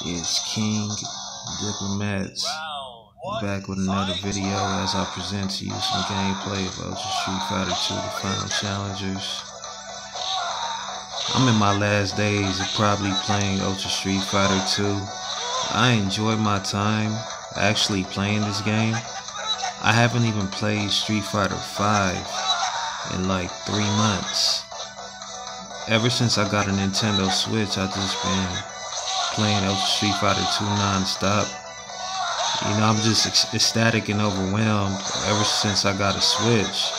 It's King Diplomats back with another video as I present to you some gameplay of Ultra Street Fighter 2 The Final Challengers. I'm in my last days of probably playing Ultra Street Fighter 2. I enjoy my time actually playing this game. I haven't even played Street Fighter 5 in like 3 months. Ever since I got a Nintendo Switch, I've just been playing Ultra Street Fighter 2 non-stop. You know, I'm just ecstatic and overwhelmed ever since I got a Switch.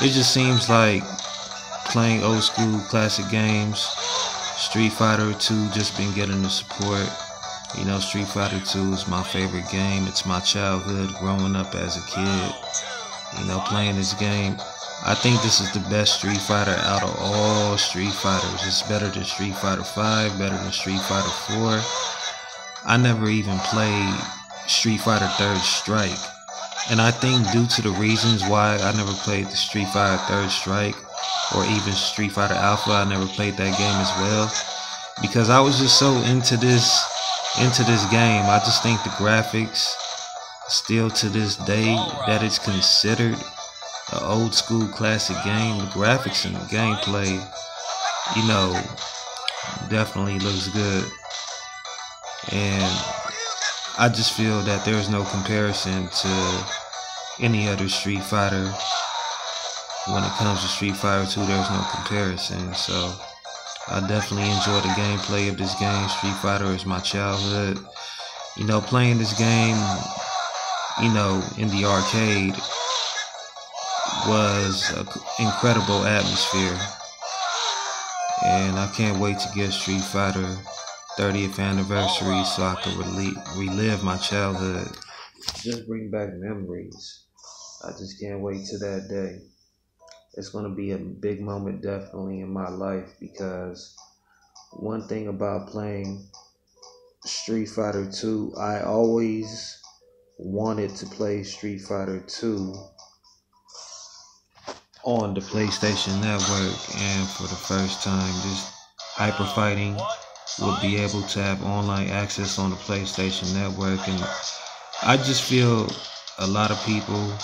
It just seems like playing old school classic games. Street Fighter 2 just been getting the support. You know, Street Fighter 2 is my favorite game. It's my childhood growing up as a kid. You know, playing this game. I think this is the best Street Fighter out of all Street Fighters. It's better than Street Fighter 5, better than Street Fighter 4. I never even played Street Fighter 3rd Strike. And I think due to the reasons why I never played the Street Fighter 3rd Strike or even Street Fighter Alpha, I never played that game as well. Because I was just so into this game. I just think the graphics, still to this day, that it's considered an old school classic game. The graphics and the gameplay, you know, definitely looks good. And I just feel that there's no comparison to any other Street Fighter. When it comes to Street Fighter 2, there's no comparison. So I definitely enjoy the gameplay of this game. Street Fighter is my childhood. You know, playing this game, you know, in the arcade was an incredible atmosphere. And I can't wait to get Street Fighter 30th anniversary so I can relive my childhood. Just bring back memories. I just can't wait to that day. It's going to be a big moment definitely in my life, because one thing about playing Street Fighter 2, I always wanted to play Street Fighter 2 on the PlayStation Network, and for the first time this hyper fighting will be able to have online access on the PlayStation Network. And I just feel a lot of people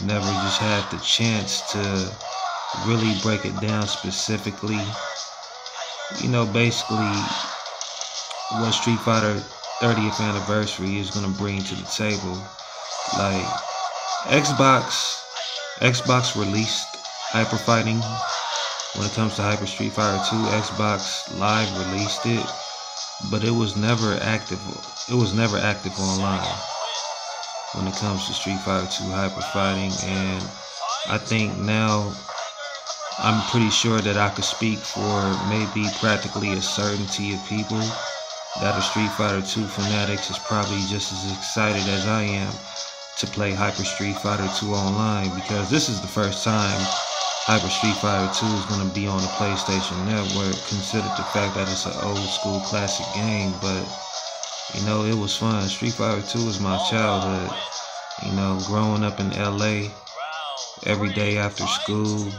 never just had the chance to really break it down specifically, you know, basically what Street Fighter 30th anniversary is going to bring to the table. Like Xbox released hyper fighting. When it comes to Hyper Street Fighter 2, Xbox Live released it, but it was never active. It was never active online when it comes to Street Fighter 2 hyper fighting. And I think now I'm pretty sure that I could speak for maybe practically a certainty of people that are Street Fighter 2 fanatics is probably just as excited as I am to play Hyper Street Fighter 2 online, because this is the first time Hyper Street Fighter 2 is going to be on the PlayStation Network, considered the fact that it's an old school classic game. But, you know, it was fun. Street Fighter 2 is my childhood. You know, growing up in LA, every day after school,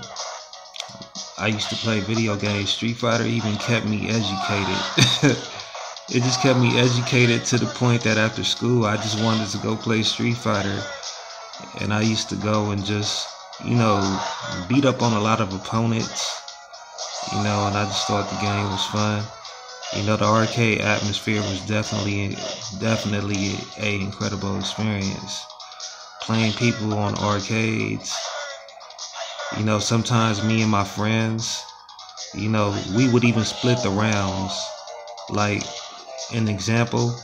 I used to play video games. Street Fighter even kept me educated. It just kept me educated to the point that after school, I just wanted to go play Street Fighter. And I used to go and just, you know, beat up on a lot of opponents, you know, and I just thought the game was fun. You know, the arcade atmosphere was definitely a incredible experience. Playing people on arcades, you know, sometimes me and my friends, you know, we would even split the rounds. Like, an example,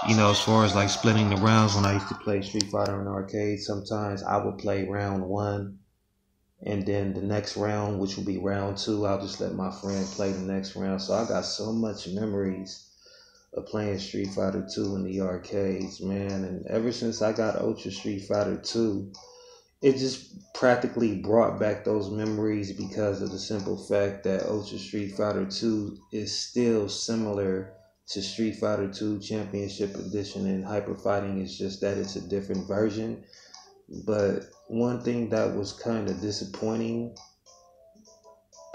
you know, as far as like splitting the rounds, when I used to play Street Fighter in arcade, sometimes I would play round 1, and then the next round, which would be round 2, I'll just let my friend play the next round. So I got so much memories of playing Street Fighter 2 in the arcades, man. And ever since I got Ultra Street Fighter 2, it just practically brought back those memories, because of the simple fact that Ultra Street Fighter 2 is still similar to Street Fighter 2 Championship Edition, and hyper fighting is just that it's a different version. But one thing that was kind of disappointing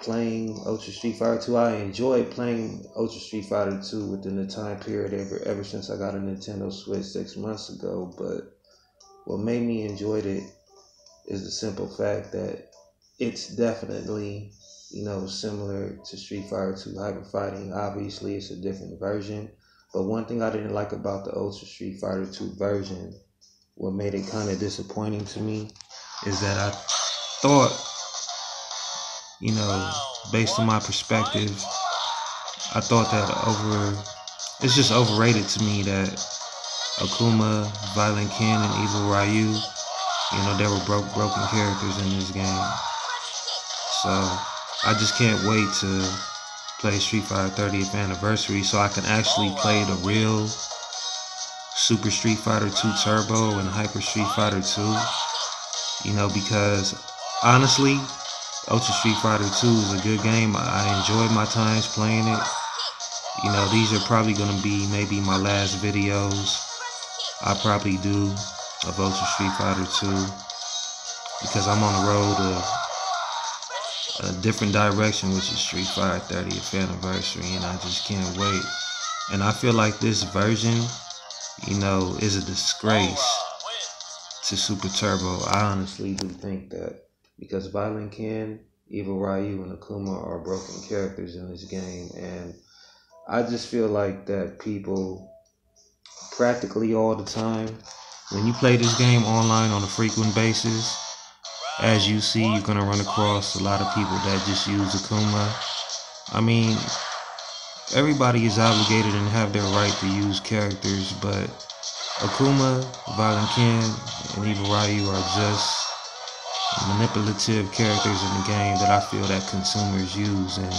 playing Ultra Street Fighter 2. I enjoyed playing Ultra Street Fighter 2 within the time period ever since I got a Nintendo Switch 6 months ago. But what made me enjoy it is the simple fact that it's definitely, similar to Street Fighter 2 Hyper Fighting. Obviously, it's a different version. But one thing I didn't like about the Ultra Street Fighter 2 version, what made it kind of disappointing to me, is that I thought, based on my perspective, I thought that it's just overrated to me that Akuma, Violent Ken, and Evil Ryu, they were broken characters in this game. So I just can't wait to play Street Fighter 30th Anniversary so I can actually play the real Super Street Fighter 2 Turbo and Hyper Street Fighter 2. Because honestly, Ultra Street Fighter 2 is a good game. I enjoyed my times playing it. These are probably going to be maybe my last videos I probably do of Ultra Street Fighter 2, because I'm on the road to a different direction, which is Street Fighter 30th Anniversary, and I just can't wait. And I feel like this version, is a disgrace to Super Turbo. I honestly do think that, because Violent Ken, Evil Ryu, and Akuma are broken characters in this game, and I just feel like that people practically all the time, when you play this game online on a frequent basis, as you see, you're going to run across a lot of people that just use Akuma. I mean, everybody is obligated and have their right to use characters, but Akuma, Violent Ken, and Evil Ryu are just manipulative characters in the game that I feel that consumers use, and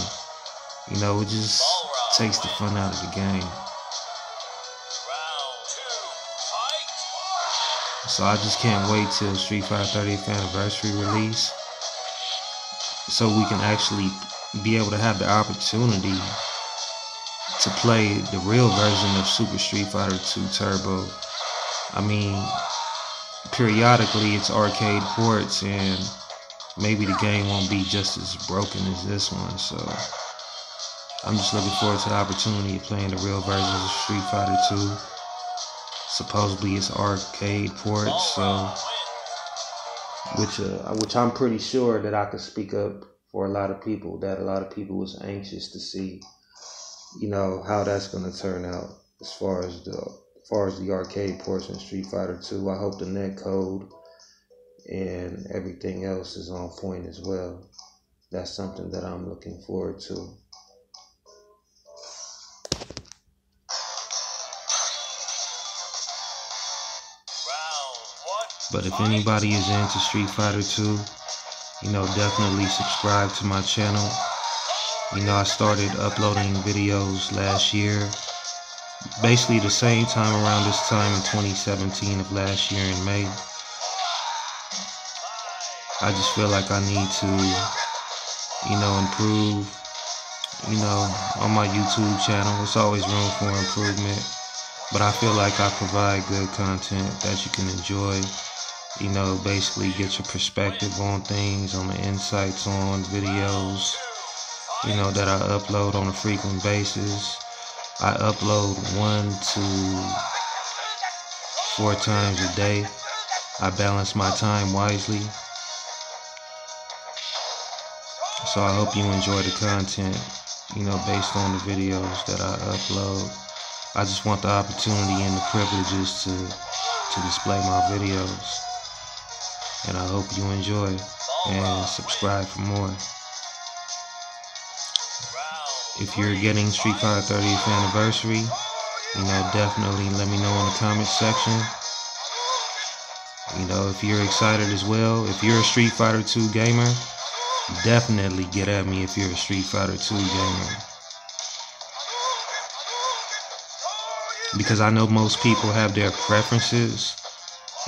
it just takes the fun out of the game. So I just can't wait till Street Fighter 30th Anniversary release so we can actually be able to have the opportunity to play the real version of Super Street Fighter 2 Turbo. I mean, periodically it's arcade ports, and maybe the game won't be just as broken as this one. So I'm just looking forward to the opportunity of playing the real versions of Street Fighter 2. Supposedly it's arcade ports, so which I'm pretty sure that I could speak up for a lot of people, that a lot of people was anxious to see, how that's going to turn out as far as the arcade ports in Street Fighter 2. I hope the netcode and everything else is on point as well. That's something that I'm looking forward to. But if anybody is into Street Fighter 2, definitely subscribe to my channel. I started uploading videos last year, basically the same time around this time in 2017 of last year in May. I just feel like I need to, improve, on my YouTube channel. There's always room for improvement, but I feel like I provide good content that you can enjoy. Basically get your perspective on things, on the insights on videos, that I upload on a frequent basis. I upload 1 to 4 times a day. I balance my time wisely. So I hope you enjoy the content, based on the videos that I upload. I just want the opportunity and the privileges to display my videos. And I hope you enjoy, and subscribe for more. If you're getting Street Fighter 30th Anniversary, definitely let me know in the comment section. If you're excited as well. If you're a Street Fighter 2 gamer, definitely get at me if you're a Street Fighter 2 gamer. Because I know most people have their preferences,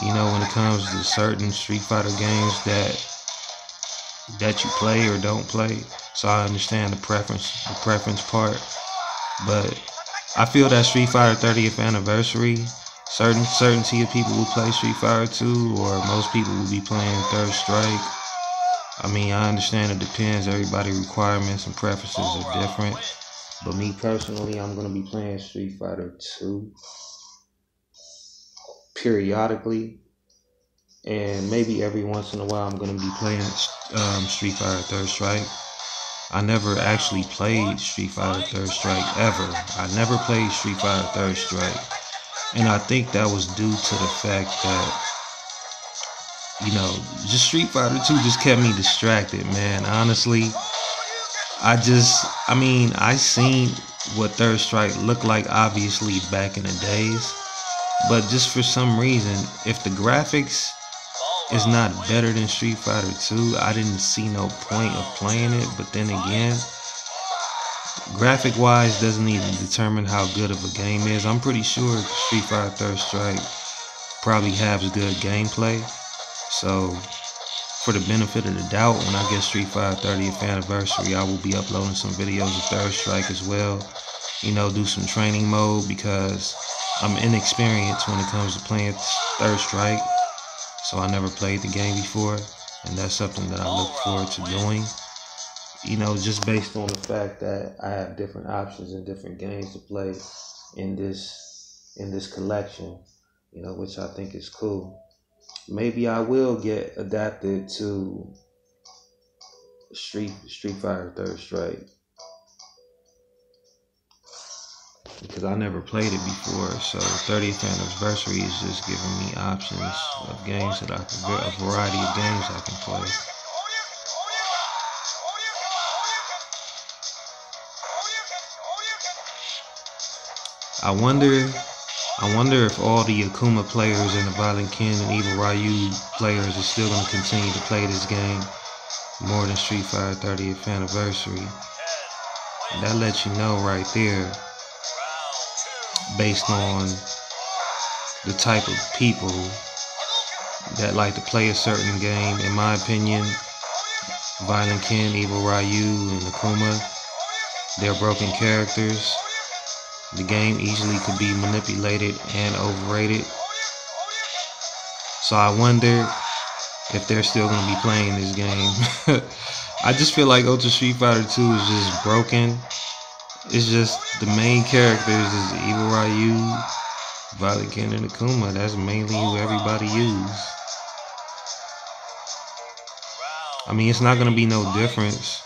when it comes to certain Street Fighter games that you play or don't play. So I understand the preference part. But I feel that Street Fighter 30th Anniversary, certainty of people will play Street Fighter 2, or most people will be playing Third Strike, I mean, I understand it depends. Everybody's requirements and preferences are different. But me personally, I'm going to be playing Street Fighter 2 periodically. And maybe every once in a while, I'm going to be playing Street Fighter Third Strike. I never actually played Street Fighter Third Strike ever. I never played Street Fighter Third Strike. And I think that was due to the fact that, you know, just Street Fighter 2 just kept me distracted, man. Honestly, I seen what Third Strike looked like, obviously, back in the days. But just for some reason, if the graphics is not better than Street Fighter 2, I didn't see no point of playing it. But then again, graphic-wise doesn't even determine how good of a game is. I'm pretty sure Street Fighter Third Strike probably has good gameplay. So, for the benefit of the doubt, when I get Street Fighter 30th anniversary, I will be uploading some videos of Third Strike as well. You know, do some training mode because I'm inexperienced when it comes to playing Third Strike. So I never played the game before, and that's something that I look forward to doing. You know, just based on the fact that I have different options and different games to play in this collection, you know, which I think is cool. Maybe I will get adapted to Street Fighter Third Strike because I never played it before. So 30th anniversary is just giving me options of games that a variety of games I can play. I wonder if all the Akuma players and the Violent Ken and Evil Ryu players are still going to continue to play this game more than Street Fighter 30th anniversary. And that lets you know right there, based on the type of people that like to play a certain game. In my opinion, Violent Ken, Evil Ryu, and Akuma, they're broken characters. The game easily could be manipulated and overrated. So I wonder if they're still going to be playing this game. I just feel like Ultra Street Fighter 2 is just broken. It's just the main characters is Evil Ryu, Violent Ken, and Akuma. That's mainly who everybody uses. I mean, it's not going to be no difference,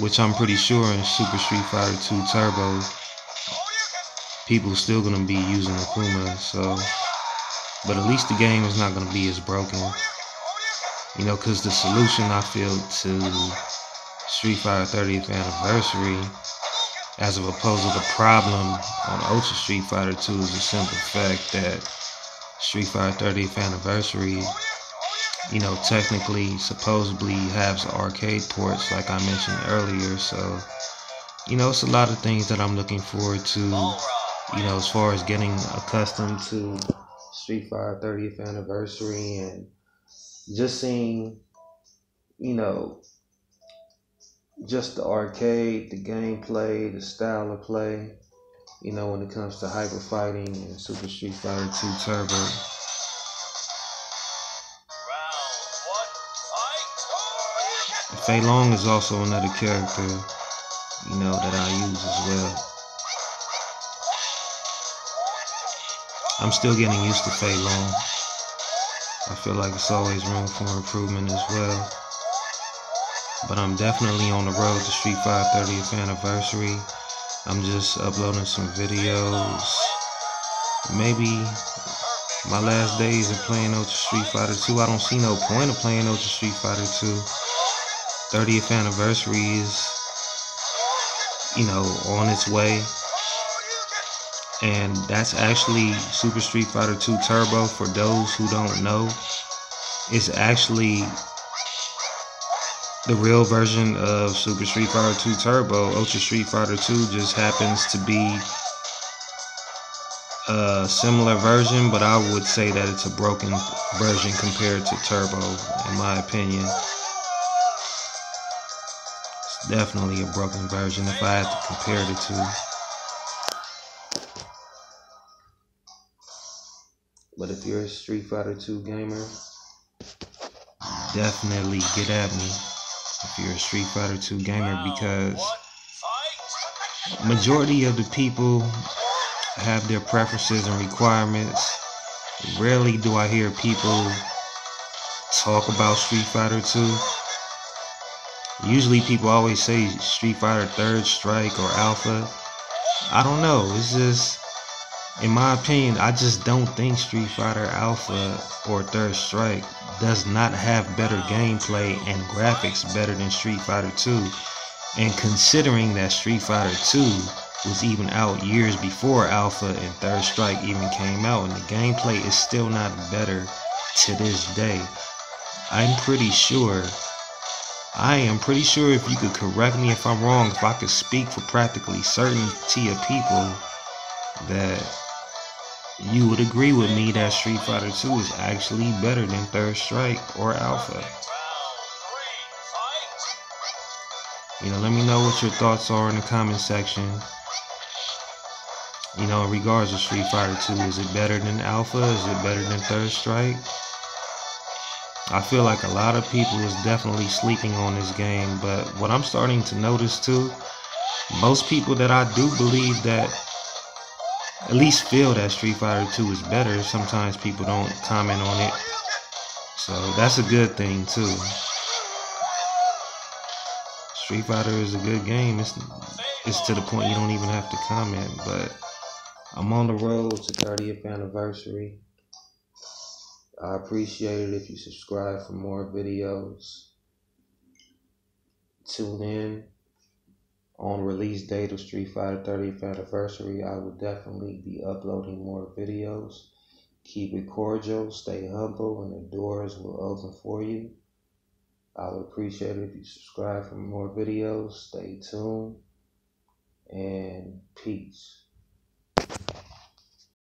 which I'm pretty sure in Super Street Fighter 2 Turbo, people are still going to be using Akuma, so, but at least the game is not going to be as broken, you know, because the solution, I feel, to Street Fighter 30th anniversary, as opposed to the problem on Ultra Street Fighter 2, is the simple fact that Street Fighter 30th anniversary, you know, technically, supposedly has arcade ports, like I mentioned earlier, so, you know, it's a lot of things that I'm looking forward to. You know, as far as getting accustomed to Street Fighter 30th anniversary and just seeing, you know, just the arcade, the gameplay, the style of play, you know, when it comes to hyper fighting and Super Street Fighter 2 Turbo. Fei Long is also another character, you know, that I use as well. I'm still getting used to Fei Long. I feel like it's always room for improvement as well. But I'm definitely on the road to Street Fighter 30th anniversary. I'm just uploading some videos. Maybe my last days of playing Ultra Street Fighter 2. I don't see no point of playing Ultra Street Fighter 2. 30th anniversary is, you know, on its way. And that's actually Super Street Fighter 2 Turbo. For those who don't know, it's actually the real version of Super Street Fighter 2 Turbo. Ultra Street Fighter 2 just happens to be a similar version, but I would say that it's a broken version compared to Turbo, in my opinion. It's definitely a broken version if I had to compare the two. But if you're a Street Fighter 2 gamer, definitely get at me if you're a Street Fighter 2 gamer, because majority of the people have their preferences and requirements. Rarely do I hear people talk about Street Fighter 2. Usually people always say Street Fighter Third Strike or Alpha. I don't know, it's just, in my opinion, I just don't think Street Fighter Alpha or Third Strike does not have better gameplay and graphics better than Street Fighter 2. And considering that Street Fighter 2 was even out years before Alpha and Third Strike even came out, and the gameplay is still not better to this day. I am pretty sure, if you could correct me if I'm wrong, if I could speak for practically certainty of people, that you would agree with me that Street Fighter 2 is actually better than Third Strike or Alpha. Let me know what your thoughts are in the comment section. In regards to Street Fighter 2, is it better than Alpha? Is it better than Third Strike? I feel like a lot of people is definitely sleeping on this game, but what I'm starting to notice too, most people that I do believe that at least feel that Street Fighter 2 is better, sometimes people don't comment on it. So that's a good thing too. Street Fighter is a good game. It's to the point you don't even have to comment, but I'm on the road to 30th anniversary. I appreciate it if you subscribe for more videos. Tune in on release date of Street Fighter 30th anniversary. I will definitely be uploading more videos. Keep it cordial, stay humble, and the doors will open for you. I would appreciate it if you subscribe for more videos. Stay tuned, and peace.